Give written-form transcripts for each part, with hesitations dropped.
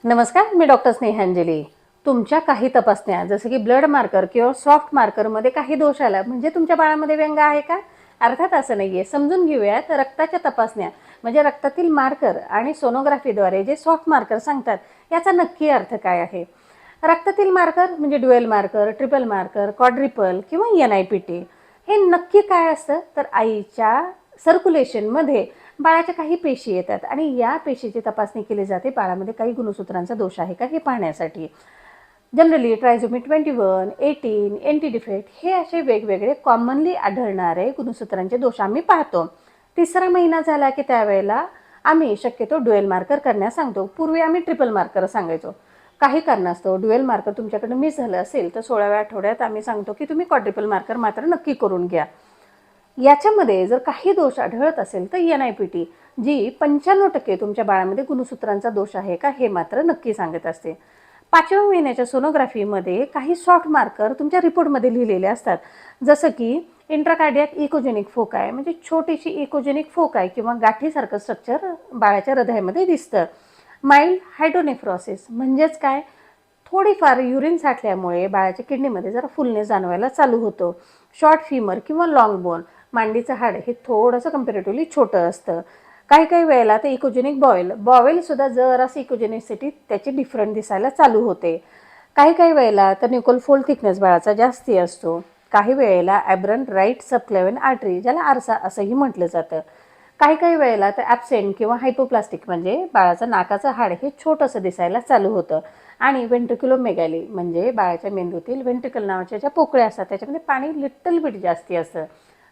नमस्कार, मी डॉक्टर स्नेहांजली. तुमच्या काही तपासण्या जसं की ब्लड मार्कर किंवा सॉफ्ट मार्करमध्ये काही दोष आला म्हणजे तुमच्या बाळामध्ये व्यंग आहे का? अर्थात असं नाहीये. समजून घेऊयात रक्ताच्या तपासण्या म्हणजे रक्तातील मार्कर आणि सोनोग्राफीद्वारे जे सॉफ्ट मार्कर सांगतात याचा नक्की अर्थ काय आहे. रक्तातील मार्कर म्हणजे dual marker, triple marker, quadruple किंवा NIPT हे नक्की काय असतं तर आईच्या सर्क्युलेशनमध्ये बाळाच्या काही पेशी येतात आणि या पेशीची तपासणी केली जाते बाळामध्ये काही गुणसूत्रांचा दोष आहे का हे पाहण्यासाठी. जनरली ट्रायझोमी 21, 18, एंटी डिफेक्ट हे असे वेगवेगळे कॉमनली आढळणारे गुणसूत्रांचे दोष आम्ही पाहतो. तिसरा महिना झाला की त्यावेळेला आम्ही शक्यतो ड्युएल मार्कर करण्यास सांगतो. पूर्वी आम्ही ट्रिपल मार्कर सांगायचो. काही कारणास्तव ड्युएल मार्कर तुमच्याकडे मिस झालं असेल तर 16व्या आठवड्यात आम्ही सांगतो की तुम्ही क्वाड्रिपल मार्कर मात्र नक्की करून घ्या. याच्यामध्ये जर काही दोष आढळत असेल तर NIPT जी 95% तुमच्या बाळामध्ये गुणसूत्रांचा दोष आहे का हे मात्र नक्की सांगत असते. 5व्या महिन्याच्या सोनोग्राफीमध्ये काही सॉफ्ट मार्कर तुमच्या रिपोर्टमध्ये लिहिलेले असतात. जसं की इंट्राकार्डियाक इकोजेनिक फोकाय म्हणजे छोटीशी इकोजेनिक फोकाय किंवा गाठीसारखं स्ट्रक्चर बाळाच्या हृदयामध्ये दिसतं. माइल्ड हायड्रोनेफ्रॉसिस म्हणजेच काय, थोडीफार युरिन साठल्यामुळे बाळाच्या किडनीमध्ये जरा फुलनेस जाणवायला चालू होतो. शॉर्ट फिमर किंवा लॉंग बोन मांडीचं हाड हे थोडंसं कम्पॅरेटिव्हली छोटं असतं. काही काही वेळेला ते इकोजेनिक बॉवेलसुद्धा जरासं इकोजेनिसिटी त्याची डिफरंट दिसायला चालू होते. काही काही वेळेला तर न्यूकल फोल्ड थिकनेस बाळाचा जास्ती असतो. काही वेळेला ॲब्रंट राईट सबक्लेव्हन आर्टरी ज्याला आरसा असंही म्हटलं जातं. काही काही वेळेला तर ॲब्सेंट किंवा हायपोप्लास्टिक म्हणजे बाळाचं नाकाचं हाड हे छोटंसं दिसायला चालू होतं आणि व्हेंट्रिक्युलोमेगॅली म्हणजे बाळाच्या मेंदूतील व्हेंट्रिकल नावाच्या ज्या पोकळ्या असतात त्याच्यामध्ये पाणी लिटल बिट जास्ती असतं.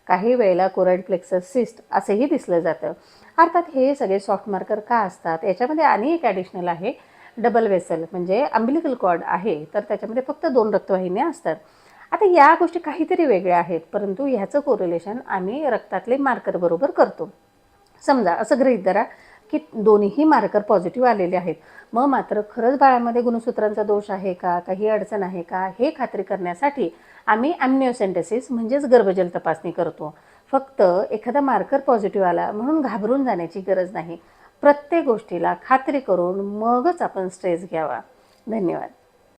काही वेळेला कोरॉइड प्लेक्सस सिस्ट असंही दिसलं जातं. अर्थात हे सगळे सॉफ्ट मार्कर का असतात याच्यामध्ये आणि एक ॲडिशनल आहे, डबल वेसल म्हणजे अम्बिलिकल कॉर्ड आहे तर त्याच्यामध्ये फक्त 2 रक्तवाहिन्या असतात. आता या गोष्टी काहीतरी वेगळ्या आहेत परंतु ह्याचं कोरिलेशन आम्ही रक्तातले मार्कर बरोबर करतो. समजा असं गृहीत धरा की दोन्हीही मार्कर पॉझिटिव्ह आलेले आहेत, मग मात्र खरंच बाळामध्ये गुणसूत्रांचा दोष आहे का, काही अडचण आहे का हे खात्री करण्यासाठी आम्ही ॲम्निओसेंटेसिस म्हणजेच गर्भजल तपासणी करतो. फक्त एखादा मार्कर पॉझिटिव्ह आला म्हणून घाबरून जाण्याची गरज नाही. प्रत्येक गोष्टीला खात्री करून मगच आपण स्ट्रेस घ्यावा. धन्यवाद.